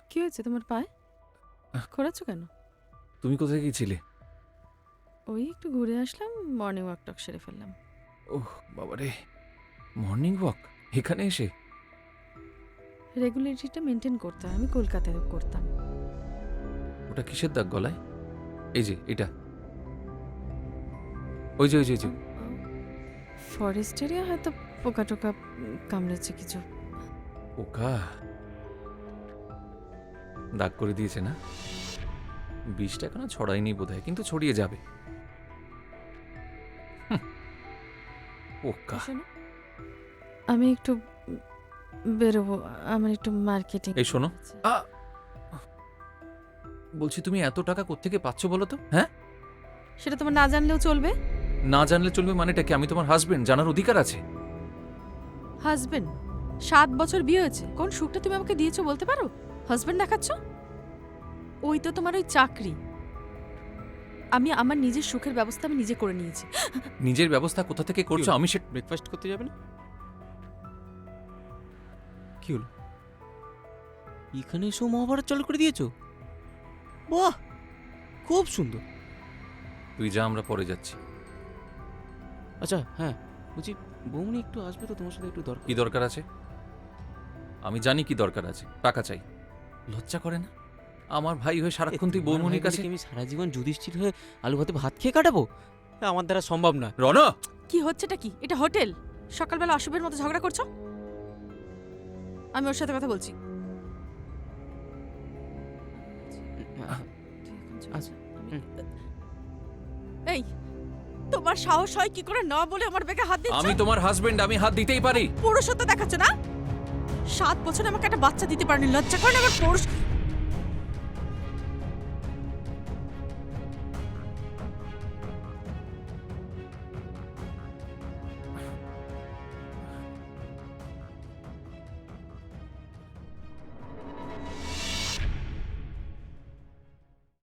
কি হয়েছে তোমার পায়ে? করেছো কেন? তুমি কোথায় গিয়েছিলে? ওই একটু ঘুরে আসলাম, মর্নিং ওয়াক টক সেরে ফেললাম। ওহ বাবারে, মর্নিং ওয়াক এখানে এসে? রেগুলারিটিটা মেনটেন করতে হয়, আমি কলকাতায় করতাম। ওটা কিসের দাগ গলায়? এই যে এটা, ওই যে ওই যে ওই যে। ফরেস্ট এরিয়া, হয়তো পোকা টোকা কামড়েছে কিছু। পোকা দাগ করে দিয়েছে না? বিষটা এখনো ছড়ায়নি বোধহয়, কিন্তু ছড়িয়ে যাবে। পোকা। শোনো, আমি একটু বেরোবো, আমার একটু মার্কেটিং। এই শোনো, বলছি তুমি এত টাকা কোত্থেকে পাচ্ছ বলো তো? হ্যাঁ, সেটা তোমার না জানলেও চলবে। না জানলে চলবে মানেটা কি? আমি তোমার হাজবেন্ড, জানার অধিকার আছে। হাজবেন্ড? 7 বছর বিয়ে হয়েছে, কোন সুখটা তুমি আমাকে দিয়েছো বলতে পারো? হাজবেন্ড দেখাচ্ছ? ওই তো তোমার ওই চাকরি। আমি আমার নিজের সুখের ব্যবস্থা আমি নিজে করে নিয়েছি। নিজের ব্যবস্থা কোথা থেকে করছো? আমি সে ব্রেকফাস্ট করতে যাবে না? কি হলো, এখানে এসেও মহাভারত চালু করে দিয়েছো? বাহ, খুব সুন্দর। তুই যা, আমরা পরে যাচ্ছি। আচ্ছা হ্যাঁ, বলছি বৌমনি একটু আসবে তো, তোমার সাথে একটু দরকার। কি দরকার আছে? আমি জানি কি দরকার আছে। টাকা চাই। লজ্জা করে না? আমার ভাই হয়ে সারাক্ষণ তুই বৌমনির কাছে। আমি সারা জীবন যুধিষ্ঠির হয়ে আলু ভাতে ভাত খেয়ে কাটাবো? আমার দ্বারা সম্ভব না। রনা, কি হচ্ছেটা কি? এটা হোটেল? সকালবেলা অশুভের মতো ঝগড়া করছো? আমি ওর সাথে কথা বলছি। আচ্ছা, এই, তোমার সাহস হয় কি করে না বলে আমার বেগে হাত দিচ্ছ? আমি তোমার হাজবেন্ড, আমি হাত দিতেই পারি। পুরুষত্ব দেখাচ্ছ না? 7 বছরে আমাকে একটা বাচ্চা দিতে পারেনি, লজ্জা করে না? আমার পুরুষ